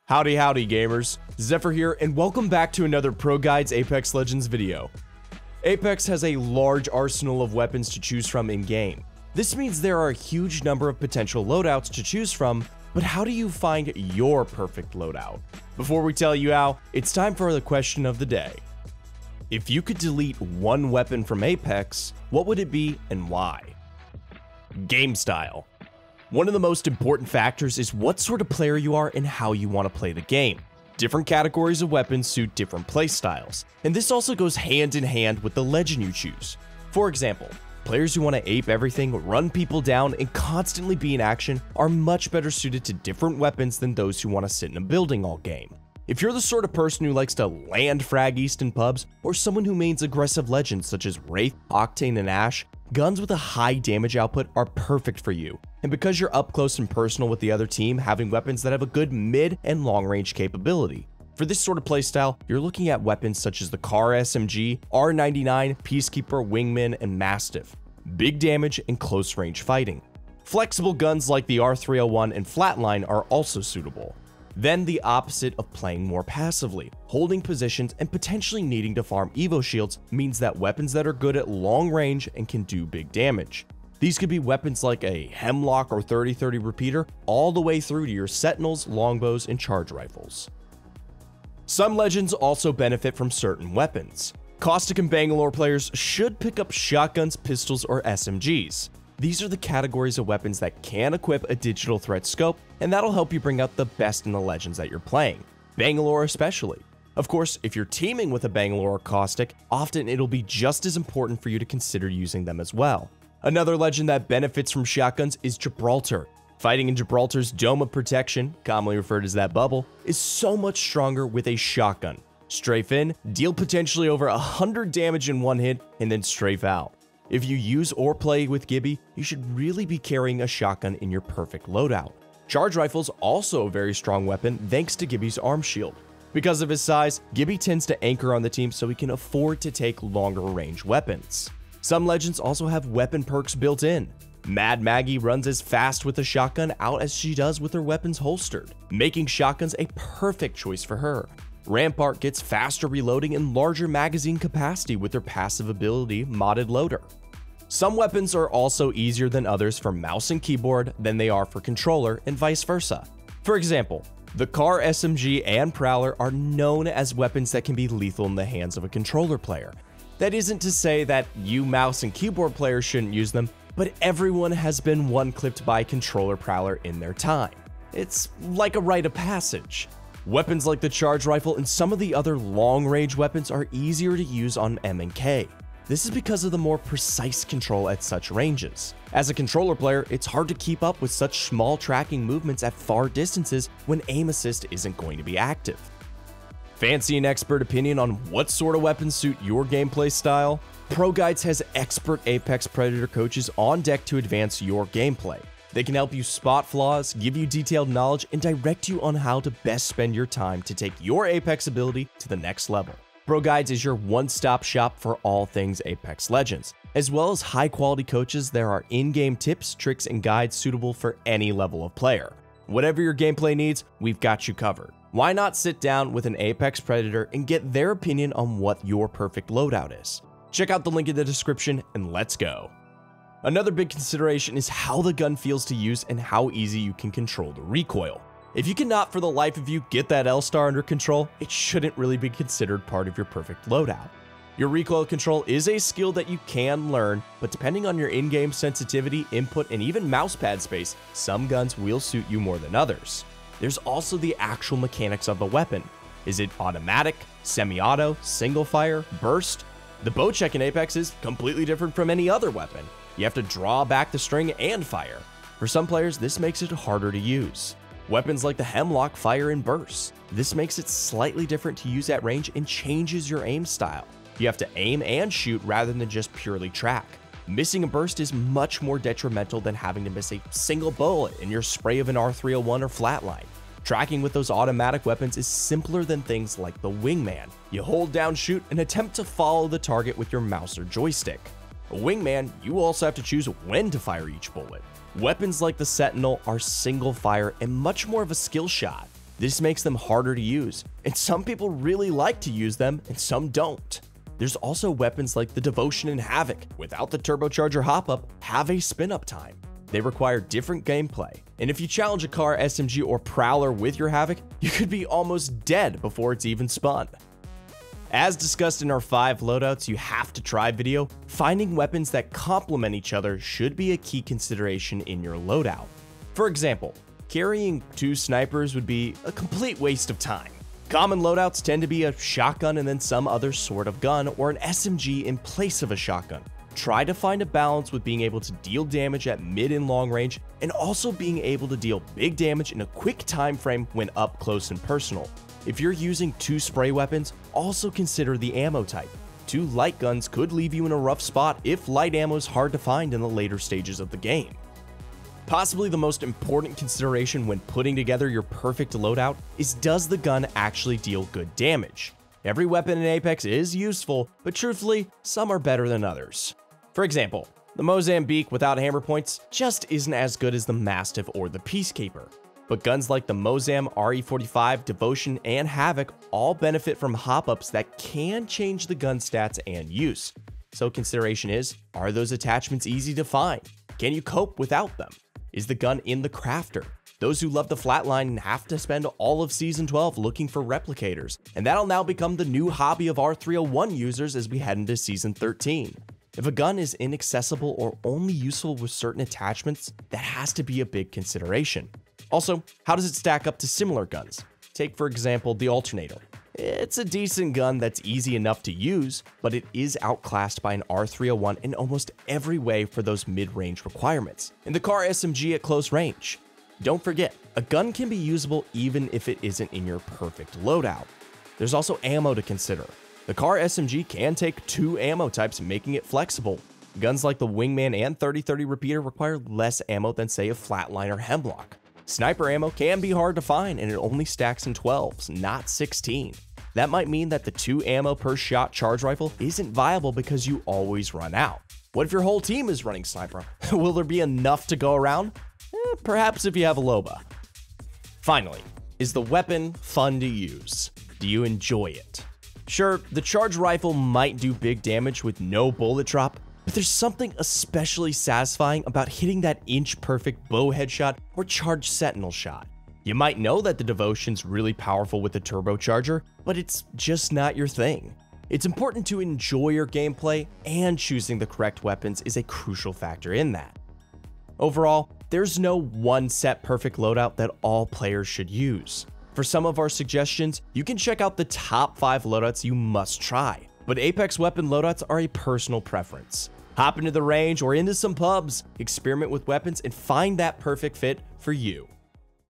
Howdy gamers, Zephyr here and welcome back to another ProGuides Apex Legends video. Apex has a large arsenal of weapons to choose from in-game. This means there are a huge number of potential loadouts to choose from, but how do you find your perfect loadout? Before we tell you how, it's time for the question of the day. If you could delete one weapon from Apex, what would it be and why? Game style. One of the most important factors is what sort of player you are and how you want to play the game. Different categories of weapons suit different play styles, and this also goes hand in hand with the legend you choose. For example, players who want to ape everything, run people down, and constantly be in action are much better suited to different weapons than those who want to sit in a building all game. If you're the sort of person who likes to land frag east in pubs, or someone who mains aggressive legends such as Wraith, Octane, and Ash, guns with a high damage output are perfect for you. And because you're up close and personal with the other team, having weapons that have a good mid and long range capability. For this sort of playstyle, you're looking at weapons such as the CAR SMG, R99, Peacekeeper, Wingman, and Mastiff. Big damage and close range fighting. Flexible guns like the R301 and Flatline are also suitable. Then the opposite of playing more passively. Holding positions and potentially needing to farm Evo shields means that weapons that are good at long range and can do big damage. These could be weapons like a Hemlock or 30-30 repeater all the way through to your Sentinels, Longbows, and Charge Rifles. Some legends also benefit from certain weapons. Caustic and Bangalore players should pick up shotguns, pistols, or SMGs. These are the categories of weapons that can equip a digital threat scope, and that'll help you bring out the best in the legends that you're playing. Bangalore especially. Of course, if you're teaming with a Bangalore or Caustic, often it'll be just as important for you to consider using them as well. Another legend that benefits from shotguns is Gibraltar. Fighting in Gibraltar's Dome of Protection, commonly referred as that bubble, is so much stronger with a shotgun. Strafe in, deal potentially over 100 damage in one hit, and then strafe out. If you use or play with Gibby, you should really be carrying a shotgun in your perfect loadout. Charge Rifle's also a very strong weapon thanks to Gibby's arm shield. Because of his size, Gibby tends to anchor on the team so he can afford to take longer range weapons. Some legends also have weapon perks built in. Mad Maggie runs as fast with a shotgun out as she does with her weapons holstered, making shotguns a perfect choice for her. Rampart gets faster reloading and larger magazine capacity with her passive ability, Modded Loader. Some weapons are also easier than others for mouse and keyboard than they are for controller, and vice versa. For example, the CAR SMG and Prowler are known as weapons that can be lethal in the hands of a controller player. That isn't to say that you mouse and keyboard players shouldn't use them, but everyone has been one-clipped by a controller Prowler in their time. It's like a rite of passage. Weapons like the Charge Rifle and some of the other long-range weapons are easier to use on M and K. This is because of the more precise control at such ranges. As a controller player, it's hard to keep up with such small tracking movements at far distances when aim assist isn't going to be active. Fancy an expert opinion on what sort of weapons suit your gameplay style? ProGuides has expert Apex Predator coaches on deck to advance your gameplay. They can help you spot flaws, give you detailed knowledge, and direct you on how to best spend your time to take your Apex ability to the next level. ProGuides is your one-stop shop for all things Apex Legends. As well as high-quality coaches, there are in-game tips, tricks, and guides suitable for any level of player. Whatever your gameplay needs, we've got you covered. Why not sit down with an Apex Predator and get their opinion on what your perfect loadout is? Check out the link in the description and let's go. Another big consideration is how the gun feels to use and how easy you can control the recoil. If you cannot for the life of you get that L-star under control, it shouldn't really be considered part of your perfect loadout. Your recoil control is a skill that you can learn, but depending on your in-game sensitivity, input, and even mousepad space, some guns will suit you more than others. There's also the actual mechanics of the weapon. Is it automatic, semi-auto, single fire, burst? The bow check in Apex is completely different from any other weapon. You have to draw back the string and fire. For some players, this makes it harder to use. Weapons like the Hemlock fire in bursts. This makes it slightly different to use at range and changes your aim style. You have to aim and shoot rather than just purely track. Missing a burst is much more detrimental than having to miss a single bullet in your spray of an R301 or Flatline. Tracking with those automatic weapons is simpler than things like the Wingman. You hold down shoot and attempt to follow the target with your mouse or joystick. A Wingman, you also have to choose when to fire each bullet. Weapons like the Sentinel are single fire and much more of a skill shot. This makes them harder to use, and some people really like to use them and some don't. There's also weapons like the Devotion and Havoc, without the turbocharger hop-up, have a spin-up time. They require different gameplay, and if you challenge a car, SMG, or Prowler with your Havoc, you could be almost dead before it's even spun. As discussed in our 5 loadouts you have to try video, finding weapons that complement each other should be a key consideration in your loadout. For example, carrying 2 snipers would be a complete waste of time. Common loadouts tend to be a shotgun and then some other sort of gun, or an SMG in place of a shotgun. Try to find a balance with being able to deal damage at mid and long range, and also being able to deal big damage in a quick time frame when up close and personal. If you're using 2 spray weapons, also consider the ammo type. 2 light guns could leave you in a rough spot if light ammo is hard to find in the later stages of the game. Possibly the most important consideration when putting together your perfect loadout is, does the gun actually deal good damage? Every weapon in Apex is useful, but truthfully, some are better than others. For example, the Mozambique without hammer points just isn't as good as the Mastiff or the Peacekeeper. But guns like the Mozam, RE45, Devotion, and Havoc all benefit from hop-ups that can change the gun stats and use. So consideration is, are those attachments easy to find? Can you cope without them? Is the gun in the crafter? Those who love the flatline have to spend all of Season 12 looking for replicators, and that'll now become the new hobby of R301 users as we head into Season 13. If a gun is inaccessible or only useful with certain attachments, that has to be a big consideration. Also, how does it stack up to similar guns? Take for example the Alternator. It's a decent gun that's easy enough to use, but it is outclassed by an R301 in almost every way for those mid-range requirements, and the car SMG at close range. Don't forget, a gun can be usable even if it isn't in your perfect loadout. There's also ammo to consider. The car SMG can take 2 ammo types, making it flexible. Guns like the Wingman and 30-30 repeater require less ammo than say a Flatline or Hemlock. Sniper ammo can be hard to find, and it only stacks in 12s, not 16. That might mean that the 2 ammo per shot charge rifle isn't viable because you always run out. What if your whole team is running sniper? Will there be enough to go around? Perhaps if you have a Loba. Finally, is the weapon fun to use? Do you enjoy it? Sure, the charge rifle might do big damage with no bullet drop, but there's something especially satisfying about hitting that inch-perfect bow headshot or charged sentinel shot. You might know that the Devotion's really powerful with the turbocharger, but it's just not your thing. It's important to enjoy your gameplay, and choosing the correct weapons is a crucial factor in that. Overall, there's no one set perfect loadout that all players should use. For some of our suggestions, you can check out the top 5 loadouts you must try, but Apex weapon loadouts are a personal preference. Hop into the range or into some pubs, experiment with weapons, and find that perfect fit for you.